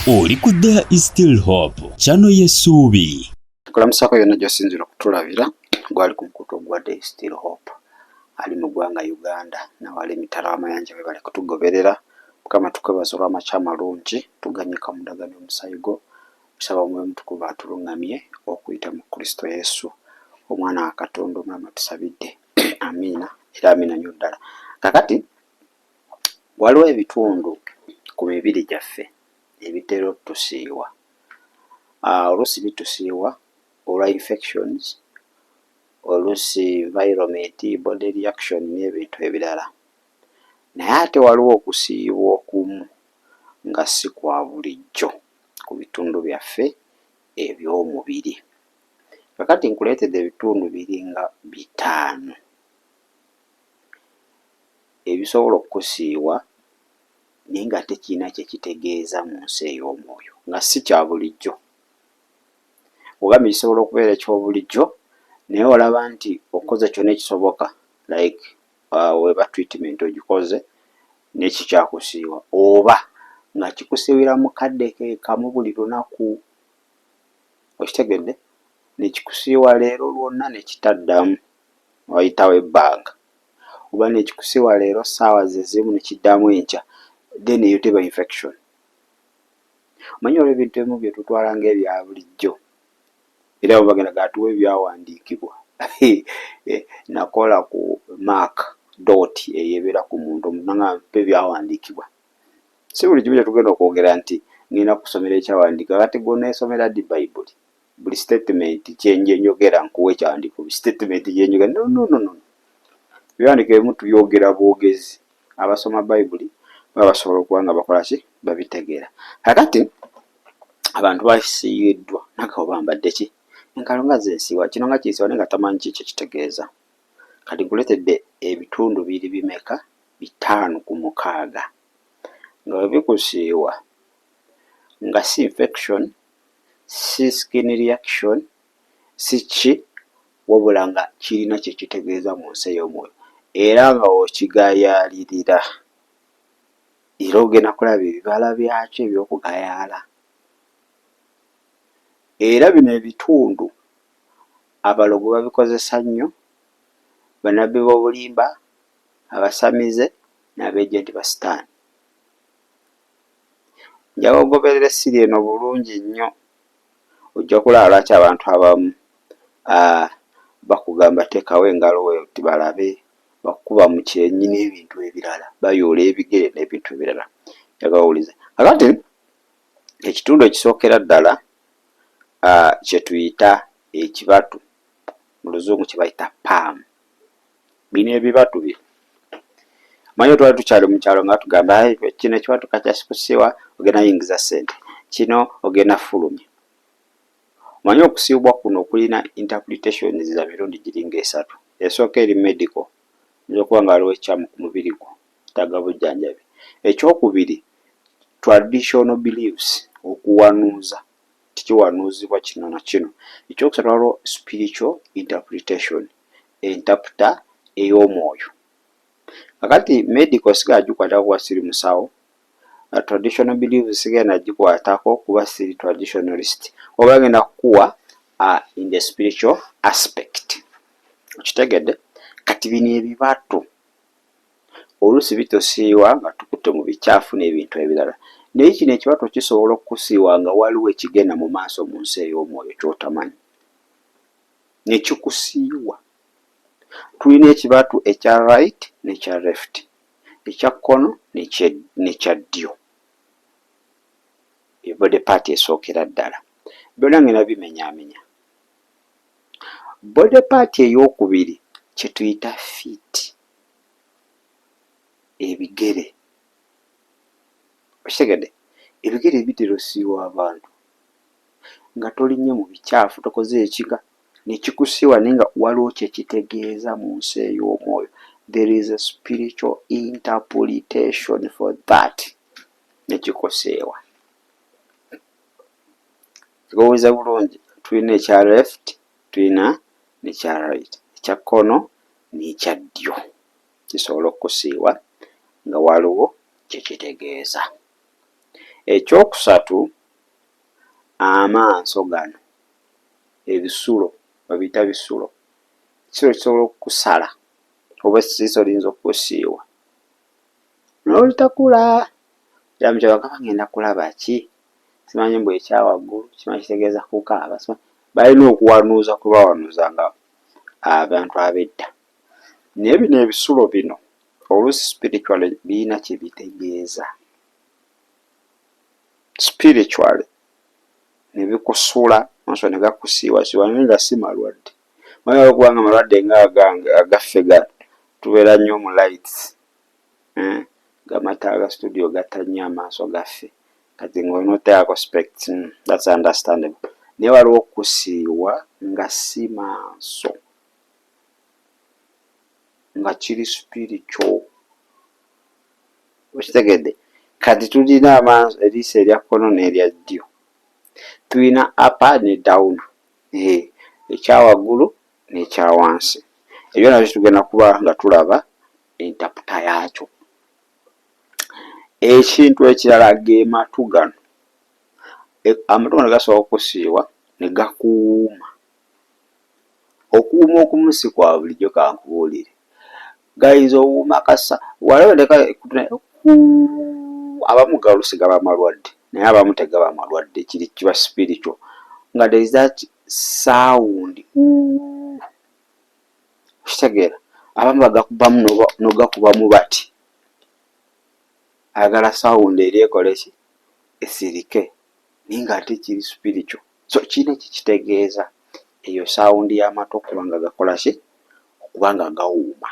Oli ku There is Still Hope, channel y'essuubi. Tukulamusako yonna gy'osinzira okutulabira gwali ku mukutu ogwa There is Still Hope. Ali mu ggwanga Uganda nawala emitala w'amayanja be bali kutugoberera. Mukama tukwebaza olw'amakya amalungi tuganyika mu ndagaano y'omusayigo. Tusaba Omwoyo Omutukuvu atulungamye okuyita mu Kristo Yesu omwana wa Katonda omulama tusabidde. Amiina era amiina nnyo ddala. Kakati waliwo ebitundu ku mibiri gyaffe ebitera okutusiiwa. Oluusi bitusiiwa olwa infections, oluusi environment, body reaction n'ebintu ebirala. Naye ate waliwo okusiibwa okumu nga si kwa bulijjo ku bitundu byaffe eby'omubiri. Kakati nkuleetedde ebitundu biringa 5 ebisobola okukusiiwa naye nga tekirina kye kitegeeza mu nsi ey'omwoyo, nga si kya bulijjo. Ogambye kisobola okubeera eky'obulijjo naye olaba nti okoze kyonna ekisoboka like weba treatment ogikoze n'ekikyakusiiwa, oba nga kikusiibira mu kadde kamu buli lunaku. Okitegedde? Ne kikusiiwa leero lwonna ne kitaddamu, wayitawo ebbanga. Oba ne kikusiiwa leero ssaawa ze zimu ne kiddamu enkya, then eyo teba infection. Omanyi olwo ebintu ebimu bye tutwala ng'ebya bulijjo era bagenda gatuwa ebyawandiikibwa. Nakola ku mark dot eyeebera ku muntu omunanga mpe ebyawandiikibwa. Si buli kimu kye tugenda okwogera nti ngenda kusomera ekyawandiika. Kati gw'oneesomera ddi Bayibuli? Buli statement kye njogera nkuwa ekyawandiiko, buli statement kye njogera. No. Ebiwandiiko ebimu tubyogera bwogezi. Abasoma Bayibuli baba basobola okuba nga bakola ki? Babitegeera. Kakati abantu basiiyiddwa naka bambadde ki? Enkalo nga z'ensiiwa. Kino nga kiyisiwa naye nga tamanyi ki kyekitegeeza. Kati nkuleetedde ebitundu biri bimeka? 5 ku 6 nga bwe bikusiiwa nga si infection, si skin reaction, si ki, wabula nga kirina kye kitegeeza mu nsi ey'omwoyo era nga okigayaalirira. Era ogenda kulaba ebibala byakyo eby'okugayaala. Era bino ebitundu abalogo babikozesa nnyo, bannabbi b'obulimba, abasamize n'abeejenti ba sitaani. Njaga ogoberera essiri eno bulungi nnyo, ojja kulaba lwaki abantu abamu bakugamba teekawo engalo we tibalabe, bakuba mu kyenyi n'ebintu ebirala, bayoola ebigere n'ebintu ebirala. Njaga owulize. Kakati ekitundu ekisookera ddala kye tuyita ekibatu, mu Luzungu kye bayita palm. Bino ebibatu bye manyi twali tukyali mu kyalo nga tugamba kino ekibatu kakyasikusiiwa ogenda yingiza ssente, kino ogenda fulumya. Manyi okusiibwa kuno kulina interpretation za mirundi giringa 3. Esooka eri medical, okuba nga waliwo ekyamu ku mubiri gwo kitaaga bujjanjabi. Ekyokubiri traditional beliefs, okuwanuuza, tikiwanuuzibwa kino na kino. Ekyokusatu waliwo spiritual interpretation, entapta ey'omwoyo. Kakati medical sigala gikwatako kuba siri musawo, traditional beliefs sigenda gikwatako kuba siri traditionalist, oba agenda kukuwa in the spiritual aspect. Okitegedde? Kati bino ebibatu oluusi bitusiiwa nga tukutte mu bicaafu n'ebintu ebirala. Naye kino ekibatu kisobola okukusiiwa nga waliwo ekigenda mu maaso mu nsi ey'omwoyo ky'otamanyi. Ne kikusiiwa. Tulina ekibatu ekya right n'ekya left, ekya kkono n'ekya ddyo. Body part esookera ddala. Byonna ngenda bimenyaamenya. Body part ey'okubiri kye tuyita feet, ebigere. Okitegedde? Ebigere bitera ossiiwa abantu nga tolinnye mu bicaafu, tokoze ekiga ne kikusiiwa naye nga waliwo kye kitegeeza mu nsi ey'omwoyo. There is a spiritual interpretation for that. Ne kikusiiwa. Kigowooza bulungi. Tulina ekya left, tulina n'ekya right, ekya kkono n'ekya ddyo. Kisobola okukusiiwa nga waliwo kye kitegeeza. Ekyokusatu amaaso gano ebisulo babiyita bisulo, ekisulo kisobola okukusala oba esiiso liyinza okukusiiwa n'olitakula era mukyabaka bagenda kulaba ki simanyi mbwe ekyawaggulu kimanyi kitegeeza kukaaba balina okuwanuuza kwe bawanuuzanga abantu ab'edda naye bino ebisulo bino oluusi spiritually birina kye bitegeeza spiritually ne bikusula maaso ne gakusiiwasiiwa naye nga si malwadde mayinza okubanga malwadde agaffe tubeera nnyo mu lights gamata aga studio gatta nnyo amaaso gaffe kati ng'onoteekako specs that's understandable naye waliwo okusiiwa nga si maaso nga kiri spiritual okitegedde kati tulina amaaso eriiso erya kkono n'erya ddyo tulina upper ne down ekyawaggulu n'ekyawansi ebyo nabyo tugenda kuba nga tulaba entaputa yaakyo. Ekintu ekirala ge matu gano amatu gano gasobola okusiiwa ne gakuuma okuwuuma okumu si kwa bulijjo kankubuulire gayinza owuuma kasa walabadeka abamu galusi gaba malwadde naye abamu tegaba malwadde kiba spiritual nga there is that sound okitegeera abamu bagakubamu nogakubamu bati ayagala sound eri ekoleki esirike naye nga ate kiri spiritual so kiina kikitegeeza eyo sound y'amatu okubanga gakola ki okubanga gawuuma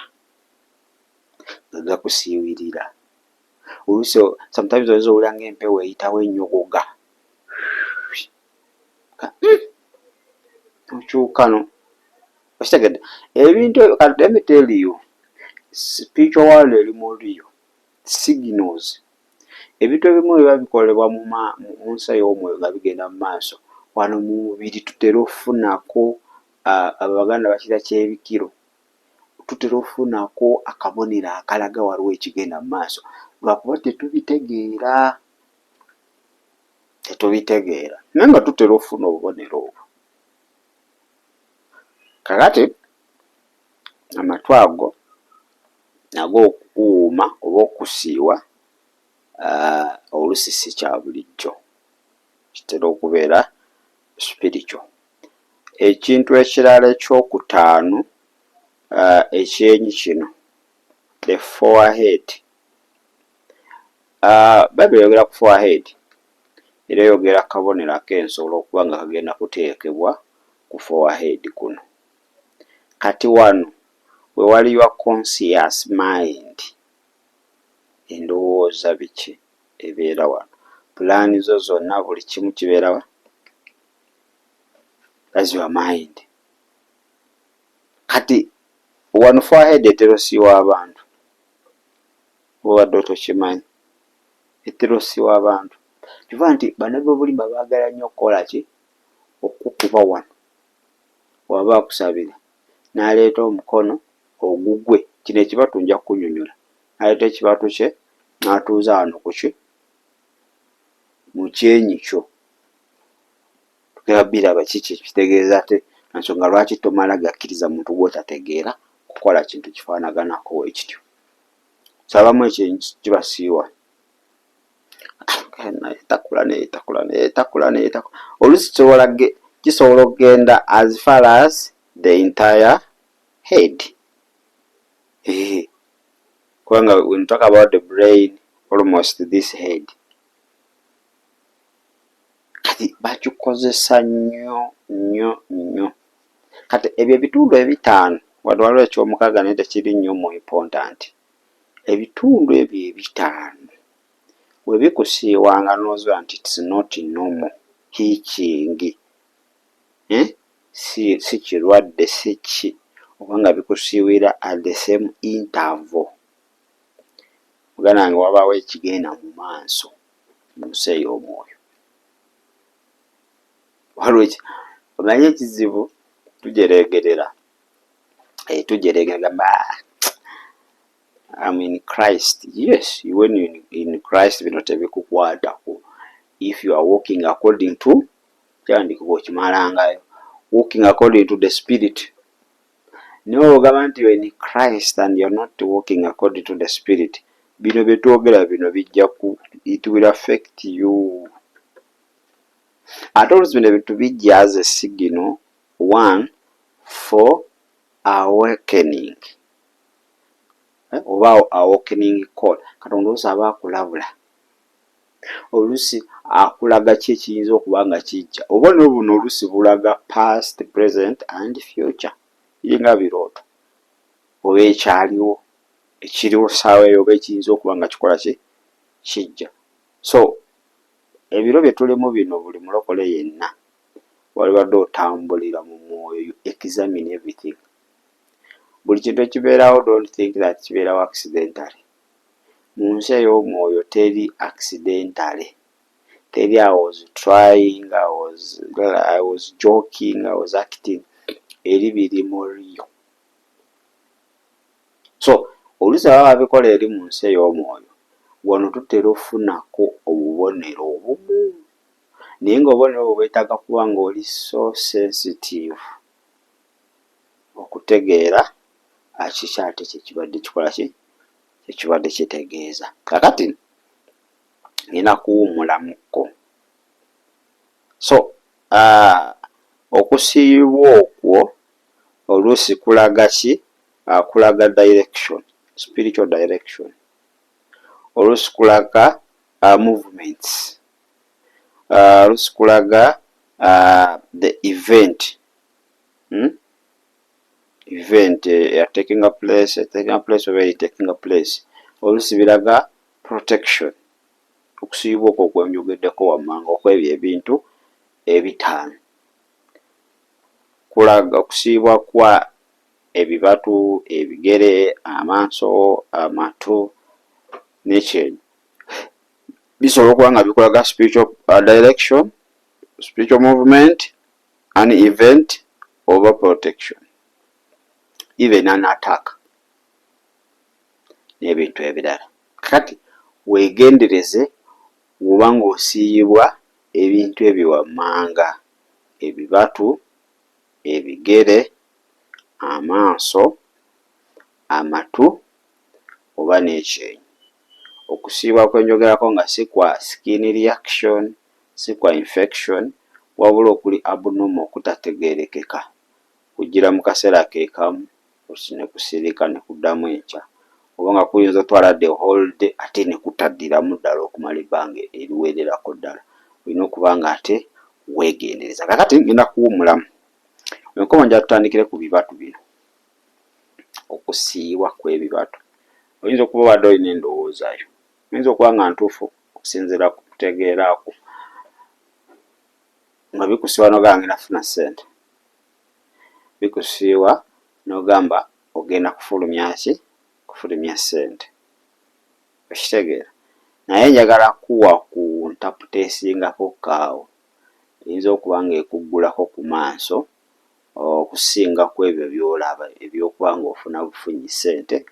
nga gakusiiwirira oluusi sometimes oyinza owulira ng'empewo eyitawo ennyogoga okyukano okitegedde ebintu let me tell you spiritual world eri muliyo signals ebintu ebimu biba bikolebwa mu nsi ey'omwoyo nga bigenda mu maaso wano mu mubiri tutera okufunako abaganda bakira kyebikiro tutera okufunako akabonero akalaga waliwo ekigenda mu maaso lwakuba tetubitegeera naye nga tutera okufuna obubonero obwo kakati amatu ago nago okuwuuma oba okusiiwa oluusi si kya bulijjo kitera okubeera spiritual. Ekintu ekirala ekyokutaano ekyenyi kino the forehead Bible yogera ku forehead era yogera kabonero ak'ensolo okuba nga kagenda kuteekebwa ku forehead kuno kati wano we wali your conscious mind endowooza biki ebeera wano pulaani zo zonna buli kimu kibeera wa that's your mind kati wano forehead etera osiiwa abantu obadde otokimanyi etera osiiwa abantu kiva nti bannabyobulimba baagala nnyo okukola ki okukuba wano waba akusabira n'aleeta omukono ogugwe kino ekibatu nja kukunyonyola n'aleeta ekibatu kye n'atuuza wano ku ki mu kyenyi kyo tugera biraba kiki ekitegeeza ate ensonga lwaki tomala gakkiriza muntu gw'otategeera kukola kintu kifaanaganako ekityo sabamu ekyenyi kibasiiwa neyetakula oluusi kisobola okugenda as far as the entire head kubanga when you talk about the brain almost this head kati bakikozesa nnyo kati ebyo ebitundu ebitaano wadde waliwo ekyomukaaga naye tekiri nnyo mu important ebitundu ebyo ebitaano we bikusiiwanga n'oziba nti it's not normal teaching si kirwadde si ki obanga bikusiiwira at the same interval muganda wange wabaawo ekigenda mu maaso mu nsi ey'omwoyo waliwo omanye ekizibu tujeregerera I'm in Christ. Yes, when you're in Christ, bino tebikukwatako if you are walking according to kyandikuba okimalangayo. Walking according to the spirit. No government you are in Christ and you're not walking according to the spirit. Bino byetwogera bino bijja ku, it will affect you. Ate oluusi bino ebintu bijja as a signal, one, for awakening. Oba awakening call. Katonda oluusi aba akulabula. Oluusi akulaga ki ekiyinza okuba nga kijja. Obubonero buno oluusi bulaga past, present and future. Nga birooto. Oba ekyaliwo, ekiriwo ssaawa eyo oba ekiyinza okuba nga kikola ki kijja. So ebiro bye tulimu bino buli mulokole yenna walibadde otambulira mu mwoyo, you examine everything. Buli kintu ekibeerawo don't think that kibeerawo accidentally. Mu nsi ey'omwoyo teri accidentally. Teri I was trying, I was joking, I was acting. Eri birimu rio. So oluusi baba babikola eri mu nsi ey'omwoyo, wano tutera ofunako obubonero obumu. Naye ng'obubonero obwo bwetaaga kuba ng'oli so sensitive okutegeera kiki ate kyekibadde kikola ki kyekibadde kitegeeza. Kakati ngenda kuwummulamuko. So okusiibwa okwo oluusi kulaga ki? Kulaga direction, spiritual direction. Oluusi kulaga movements. Oluusi kulaga the event. Event taking a place over taking a place. Oluusi biraga protection. Okusiibwa okwo kwemyogeddeko wammanga okwebyo ebintu ebitaano. Kulaga okusiibwa kwa ebibatu, ebigere, amaaso, amatu n'ekyenyi. Bisobola okuba nga bikulaga spiritual direction, spiritual movement, an event oba protection, even an attack n'ebintu ebirala. Kati weegendereze bw'oba ng'osiiyibwa ebintu ebyo wammanga, ebibatu, ebigere, amaaso, amatu oba n'ekyenyi. Okusiibwa kwenjogerako nga si kwa skin reaction, si kwa infection, wabula okuli abnormal okutategeerekeka. Kugira mu kaseera keekamu ne kusirika ne kuddamu enkya. Oba nga kuyinza otwala the whole day ate ne kutaddiramu ddala okumala ebbanga eriwererako ddala. Olina okuba nga ate weegendereza. Kakati ngenda kuwummulamu. Enkomo nja tutandikire ku bibatu bino. Okusiibwa kw'ebibatu. Oyinza okuba obadde olina endowoozaayo. Oyinza okuba nga ntuufu okusinziira ku kutegeeraako. Nga bikusiiba n'ogamba ngenda kufuna ssente. Bikusiiba n'ogamba ogenda kufulumya ki? Kufulumya ssente. Okitegeera? Naye njagala kuwa ku ntaputeesingako kaawo. Eyinza okuba ng'ekuggulako ku maaso okusinga ku ebyo by'olaba ebyokuba ng'ofuna bufunyi ssente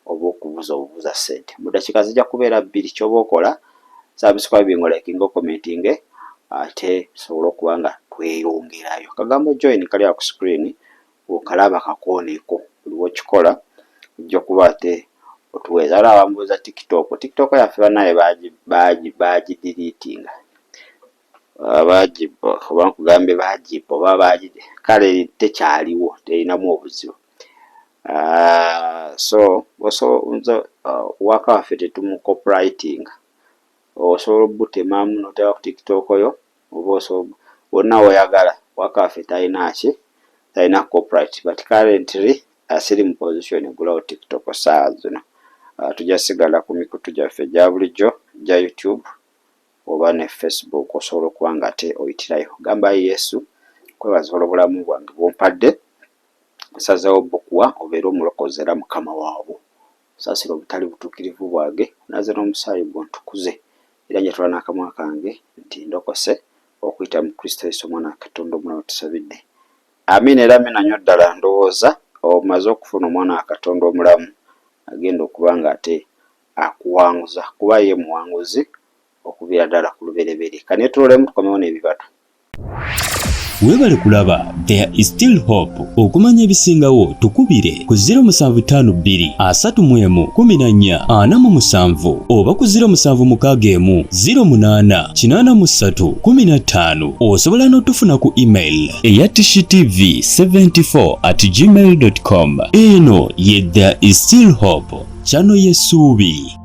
oba okubuza obubuza ssente. Mu ddakiika zijja kubeera 2 ky'oba okola subscribing liking commenting ate sobola okuba nga tweyongerayo. Kagambo join kali ku screen okalaba kakooneko buli w'okikola ojja kuba ate otuweeza. Waliwo abambuuza TikTok yaffe bannaye baagidiriitinga. Oba nkugambe baagipa oba kale tekyaliwo, terinamu obuzibu. So waka waffe tetumu copywriting. Osobola obutemamu n'oteba ku TikTok yo oba wonna w'oyagala. Waka waffe talina ki? Talina copyright. But currently asiri mu position egulawo TikTok ssaawa zino. Tujja sigala ku mikutu gyaffe gya bulijjo gya YouTube oba ne Facebook osobola okuba nga ate oyitirayo. Gamba Yesu kwebaza olw'obulamu bwange bw'ompadde. Nsazeewo bukuwa obeere omulokozi era mukama waabwo. Saasira obutali butuukirivu bwange naze n'omusaayi gwo ntukuze. Era njatula n'akamwa kange nti ndokose okuyita mu Kristo Yesu omwana wa Katonda omulamu tusabidde. Amiina era amiina nnyo ddala. Ndowooza omaze okufuna omwana wa Katonda omulamu agenda okuba nga ate akuwanguza kuba ye muwanguzi okuviira ddala ku lubereberye. Kane tuloolemu tukomewo n'ebibatu. Weebale kulaba There is Still Hope. Okumanya ebisingawo tukubire ku 0752 31 14 47 oba ku 0761 08 83 15. Osobola n'otufuna ku email eya tishitv74@gmail.com. Eno ye There is Still Hope, channel y'essuubi.